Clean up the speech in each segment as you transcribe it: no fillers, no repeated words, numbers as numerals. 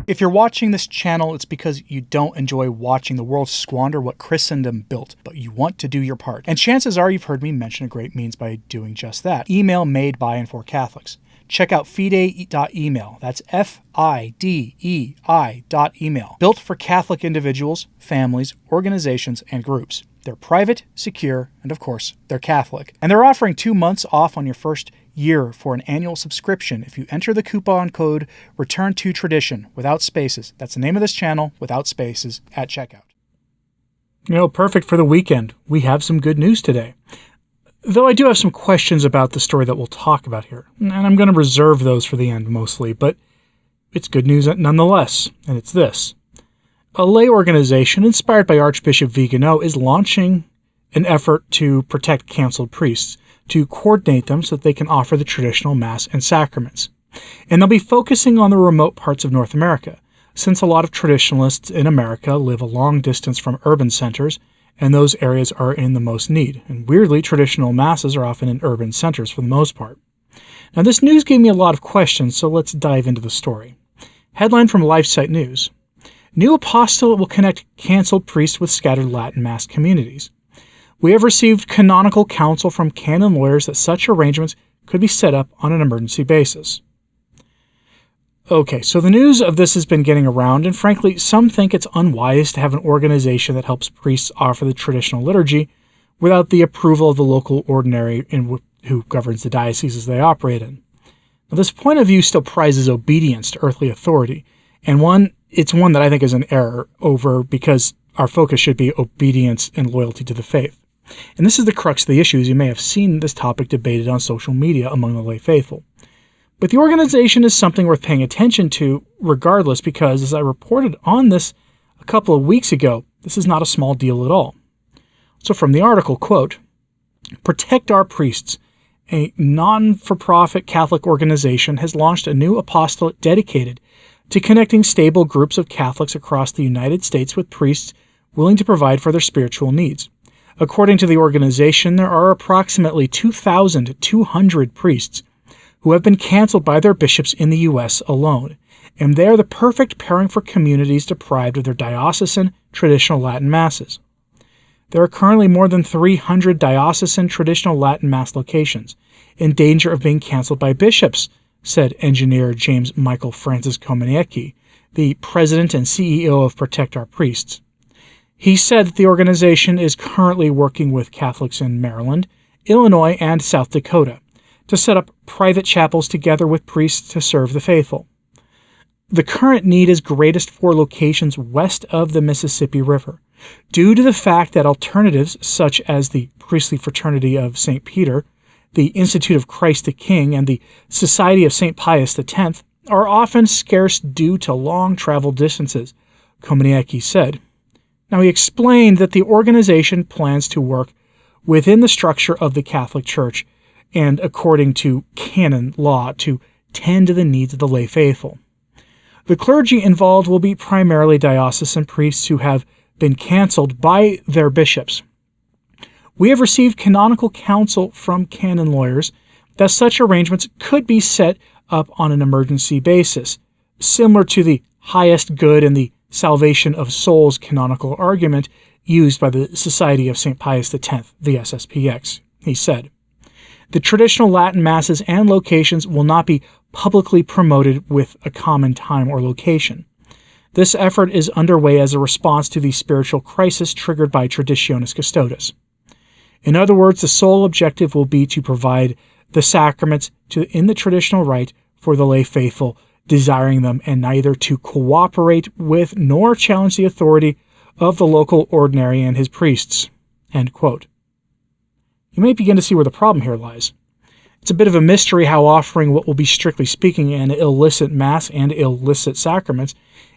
If you're watching this channel, it's because you don't enjoy watching the world squander what Christendom built, but you want to do your part. And chances are you've heard me mention a great means by doing just that. Email made by and for Catholics. Check out fidei.email. That's FIDEI.email. Built for Catholic individuals, families, organizations, and groups. They're private, secure, and of course, they're Catholic. And they're offering 2 months off on your first year for an annual subscription if you enter the coupon code Return to Tradition without spaces. That's the name of this channel, without spaces, at checkout. Perfect for the weekend. We have some good news today. Though I do have some questions about the story that we'll talk about here, and I'm going to reserve those for the end mostly, but it's good news nonetheless, and it's this. A lay organization inspired by Archbishop Viganò is launching an effort to protect canceled priests, to coordinate them so that they can offer the traditional Mass and sacraments. And they'll be focusing on the remote parts of North America, since a lot of traditionalists in America live a long distance from urban centers, and those areas are in the most need. And weirdly, traditional Masses are often in urban centers for the most part. Now, this news gave me a lot of questions, so let's dive into the story. Headline from LifeSite News. New apostolate will connect canceled priests with scattered Latin Mass communities. We have received canonical counsel from canon lawyers that such arrangements could be set up on an emergency basis. Okay, so the news of this has been getting around, and frankly, some think it's unwise to have an organization that helps priests offer the traditional liturgy without the approval of the local ordinary who governs the dioceses they operate in. Now, this point of view still prizes obedience to earthly authority, and it's one that I think is an error because our focus should be obedience and loyalty to the faith. And this is the crux of the issue, as you may have seen this topic debated on social media among the lay faithful. But the organization is something worth paying attention to regardless because, as I reported on this a couple of weeks ago, this is not a small deal at all. So from the article, quote, Protect Our Priests, a non-for-profit Catholic organization, has launched a new apostolate dedicated to connecting stable groups of Catholics across the United States with priests willing to provide for their spiritual needs. According to the organization, there are approximately 2,200 priests who have been canceled by their bishops in the U.S. alone, and they are the perfect pairing for communities deprived of their diocesan traditional Latin Masses. There are currently more than 300 diocesan traditional Latin Mass locations in danger of being canceled by bishops, said engineer James Michael Francis Komaniecki, the president and CEO of Protect Our Priests. He said that the organization is currently working with Catholics in Maryland, Illinois, and South Dakota to set up private chapels together with priests to serve the faithful. The current need is greatest for locations west of the Mississippi River, due to the fact that alternatives such as the Priestly Fraternity of St. Peter, the Institute of Christ the King, and the Society of St. Pius X are often scarce due to long travel distances, Komaniecki said. Now, he explained that the organization plans to work within the structure of the Catholic Church and according to canon law to tend to the needs of the lay faithful. The clergy involved will be primarily diocesan priests who have been canceled by their bishops. We have received canonical counsel from canon lawyers that such arrangements could be set up on an emergency basis, similar to the highest good and the salvation of souls canonical argument used by the Society of St. Pius X, the SSPX, he said. The traditional Latin Masses and locations will not be publicly promoted with a common time or location. This effort is underway as a response to the spiritual crisis triggered by Traditionis Custodes. In other words, the sole objective will be to provide the sacraments in the traditional rite for the lay faithful desiring them, and neither to cooperate with nor challenge the authority of the local ordinary and his priests. End quote. You may begin to see where the problem here lies. It's a bit of a mystery how offering what will be strictly speaking an illicit Mass and illicit sacraments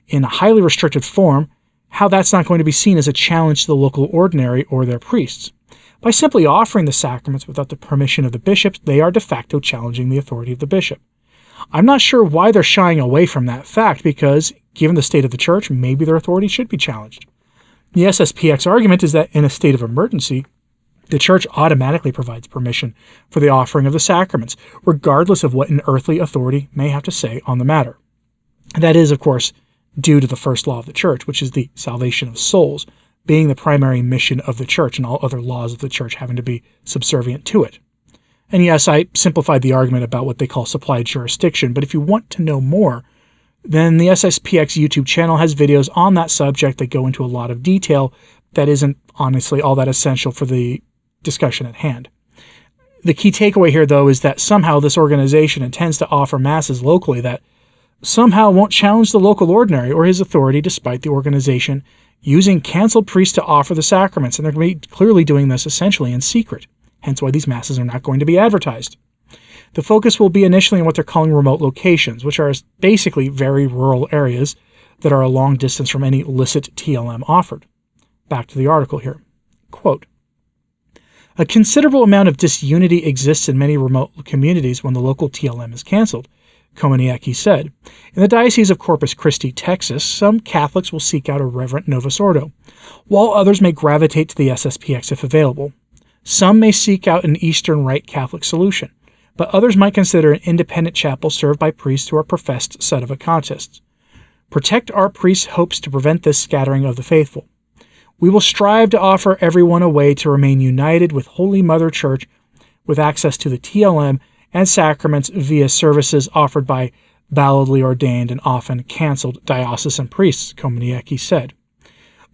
in a highly restricted form, how that's not going to be seen as a challenge to the local ordinary or their priests. By simply offering the sacraments without the permission of the bishops, they are de facto challenging the authority of the bishop. I'm not sure why they're shying away from that fact because, given the state of the Church, maybe their authority should be challenged. The SSPX argument is that in a state of emergency, the Church automatically provides permission for the offering of the sacraments, regardless of what an earthly authority may have to say on the matter. That is, of course, due to the first law of the church, which is the salvation of souls, being the primary mission of the church and all other laws of the church having to be subservient to it. And yes, I simplified the argument about what they call supplied jurisdiction, but if you want to know more, then the SSPX YouTube channel has videos on that subject that go into a lot of detail that isn't honestly all that essential for the discussion at hand. The key takeaway here, though, is that somehow this organization intends to offer masses locally that somehow won't challenge the local ordinary or his authority, despite the organization using canceled priests to offer the sacraments, and they're going to be clearly doing this essentially in secret, hence why these masses are not going to be advertised. The focus will be initially on what they're calling remote locations, which are basically very rural areas that are a long distance from any licit TLM offered. Back to the article here. Quote, a considerable amount of disunity exists in many remote communities when the local TLM is canceled, Komoniecki said. In the Diocese of Corpus Christi, Texas, some Catholics will seek out a Reverend Novus Ordo, while others may gravitate to the SSPX if available. Some may seek out an Eastern Rite Catholic solution, but others might consider an independent chapel served by priests who are professed Sedevacantists. Protect Our Priests hopes to prevent this scattering of the faithful. We will strive to offer everyone a way to remain united with Holy Mother Church with access to the TLM and sacraments via services offered by validly ordained and often canceled diocesan priests, Komoniecki said.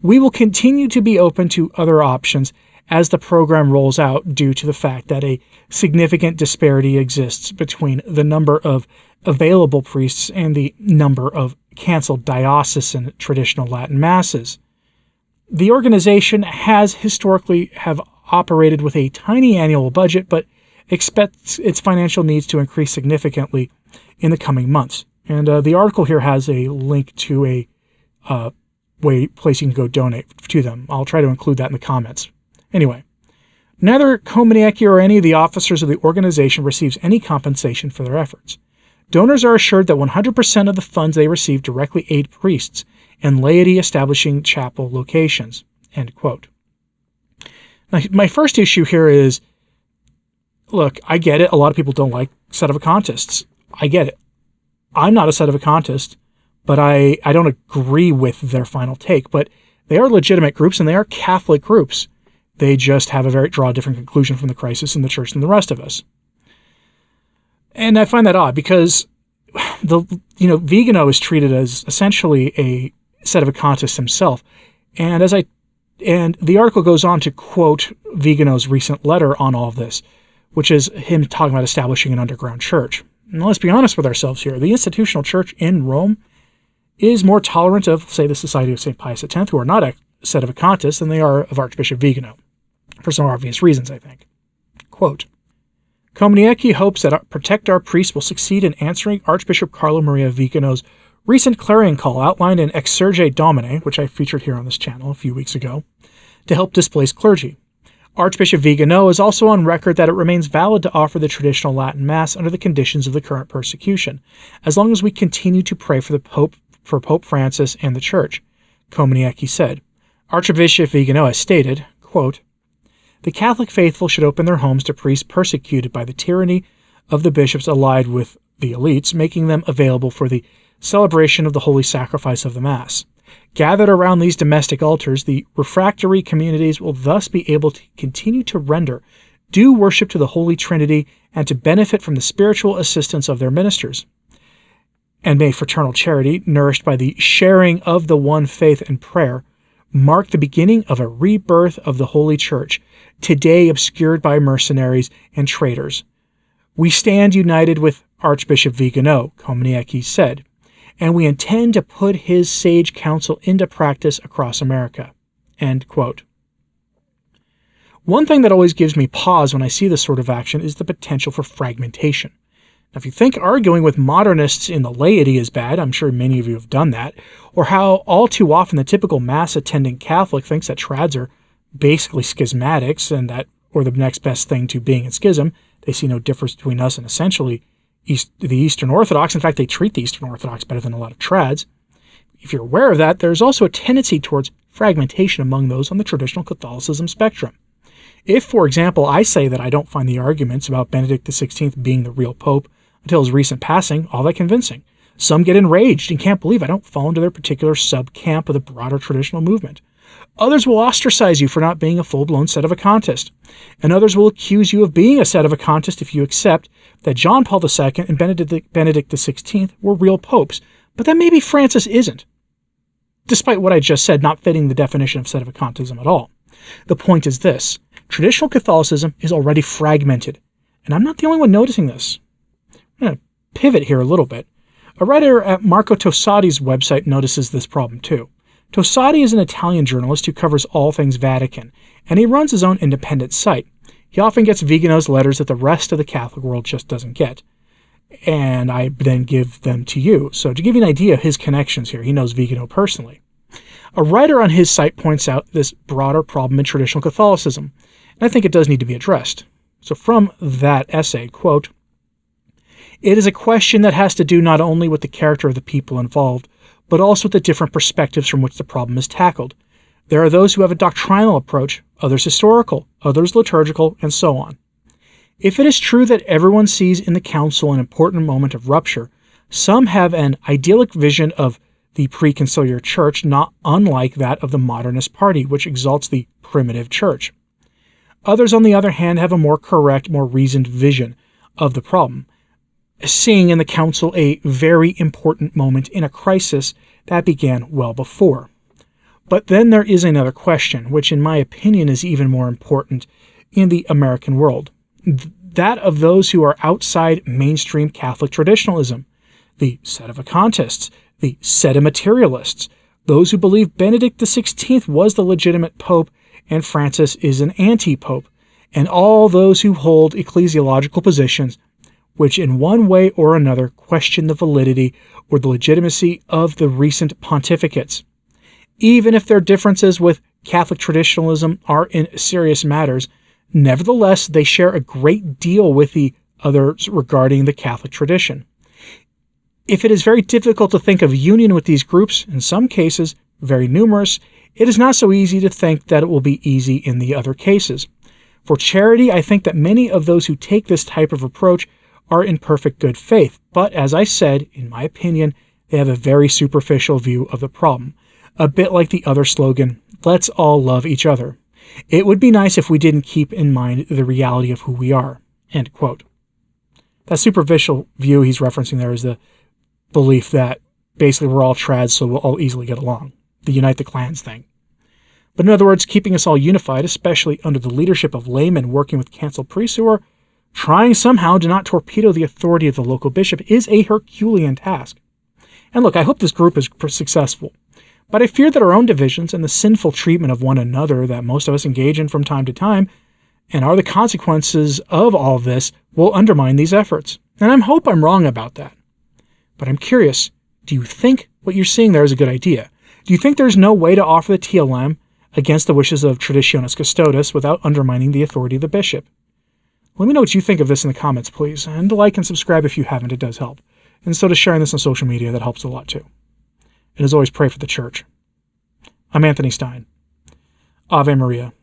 We will continue to be open to other options as the program rolls out due to the fact that a significant disparity exists between the number of available priests and the number of canceled diocesan traditional Latin masses. The organization has historically have operated with a tiny annual budget, but expects its financial needs to increase significantly in the coming months. And the article here has a link to a place you can go donate to them. I'll try to include that in the comments. Anyway, neither Komoniecki or any of the officers of the organization receives any compensation for their efforts. Donors are assured that 100% of the funds they receive directly aid priests and laity establishing chapel locations. End quote. Now, my first issue here is, look, I get it. A lot of people don't like Sedevacantists. I get it. I'm not a Sedevacantist, but I don't agree with their final take. But they are legitimate groups, and they are Catholic groups. They just have draw a different conclusion from the crisis in the church than the rest of us. And I find that odd because Viganò is treated as essentially a Sedevacantist himself. And the article goes on to quote Viganò's recent letter on all of this, which is him talking about establishing an underground church. And let's be honest with ourselves here. The institutional church in Rome is more tolerant of, say, the Society of St. Pius X, who are not Sedevacantists, than they are of Archbishop Viganò, for some obvious reasons, I think. Quote, Komoniecki hopes that Protect Our Priests will succeed in answering Archbishop Carlo Maria Viganò's recent clarion call outlined in Exsurge Domine, which I featured here on this channel a few weeks ago, to help displaced clergy. Archbishop Viganò is also on record that it remains valid to offer the traditional Latin Mass under the conditions of the current persecution, as long as we continue to pray for Pope Francis and the Church, Komoniecki said. Archbishop Viganò has stated, quote, the Catholic faithful should open their homes to priests persecuted by the tyranny of the bishops allied with the elites, making them available for the celebration of the holy sacrifice of the Mass. Gathered around these domestic altars, the refractory communities will thus be able to continue to render due worship to the Holy Trinity and to benefit from the spiritual assistance of their ministers. And may fraternal charity, nourished by the sharing of the one faith and prayer, mark the beginning of a rebirth of the Holy Church, today obscured by mercenaries and traitors. We stand united with Archbishop Viganò, Komoniecki said, and we intend to put his sage counsel into practice across America. End quote. One thing that always gives me pause when I see this sort of action is the potential for fragmentation. Now, if you think arguing with modernists in the laity is bad, I'm sure many of you have done that, or how all too often the typical Mass-attending Catholic thinks that trads are basically schismatics and that, or the next best thing to being in schism, they see no difference between us and essentially the Eastern Orthodox. In fact, they treat the Eastern Orthodox better than a lot of trads. If you're aware of that, there's also a tendency towards fragmentation among those on the traditional Catholicism spectrum. If, for example, I say that I don't find the arguments about Benedict XVI being the real pope until his recent passing all that convincing, Some get enraged and can't believe I don't fall into their particular sub-camp of the broader traditional movement. Others will ostracize you for not being a full-blown sedevacantist, and others will accuse you of being a sedevacantist if you accept that John Paul II and Benedict XVI were real popes, but that maybe Francis isn't, despite what I just said not fitting the definition of sedevacantism at all. The point is this: traditional Catholicism is already fragmented, and I'm not the only one noticing this. I'm going to pivot here a little bit. A writer at Marco Tossati's website notices this problem too. Tossati is an Italian journalist who covers all things Vatican, and he runs his own independent site. He often gets Viganò's letters that the rest of the Catholic world just doesn't get, and I then give them to you. So to give you an idea of his connections here, he knows Viganò personally. A writer on his site points out this broader problem in traditional Catholicism, and I think it does need to be addressed. So from that essay, quote, "It is a question that has to do not only with the character of the people involved, but also with the different perspectives from which the problem is tackled. There are those who have a doctrinal approach, others historical, others liturgical, and so on. If it is true that everyone sees in the council an important moment of rupture, some have an idyllic vision of the pre-conciliar church not unlike that of the modernist party, which exalts the primitive church. Others, on the other hand, have a more correct, more reasoned vision of the problem, seeing in the council a very important moment in a crisis that began well before. But then there is another question, which in my opinion is even more important in the American world, that of those who are outside mainstream Catholic traditionalism, the sedevacantists, the sedematerialists, those who believe Benedict XVI was the legitimate pope and Francis is an anti-pope, and all those who hold ecclesiological positions which in one way or another question the validity or the legitimacy of the recent pontificates. Even if their differences with Catholic traditionalism are in serious matters, nevertheless they share a great deal with the others regarding the Catholic tradition. If it is very difficult to think of union with these groups, in some cases very numerous, it is not so easy to think that it will be easy in the other cases. For charity, I think that many of those who take this type of approach are in perfect good faith, but as I said, in my opinion, they have a very superficial view of the problem, a bit like the other slogan, "Let's all love each other." It would be nice if we didn't keep in mind the reality of who we are. End quote. That superficial view he's referencing there is the belief that basically we're all trads so we'll all easily get along. The Unite the Clans thing. But in other words, keeping us all unified, especially under the leadership of laymen working with canceled priests who are trying somehow to not torpedo the authority of the local bishop, is a Herculean task. And look, I hope this group is successful, but I fear that our own divisions and the sinful treatment of one another that most of us engage in from time to time, and are the consequences of all this, will undermine these efforts. And I hope I'm wrong about that. But I'm curious, do you think what you're seeing there is a good idea? Do you think there's no way to offer the TLM against the wishes of Traditionis Custodes without undermining the authority of the bishop? Let me know what you think of this in the comments, please, and like and subscribe if you haven't, it does help. And so does sharing this on social media, that helps a lot too. And as always, pray for the church. I'm Anthony Stine. Ave Maria.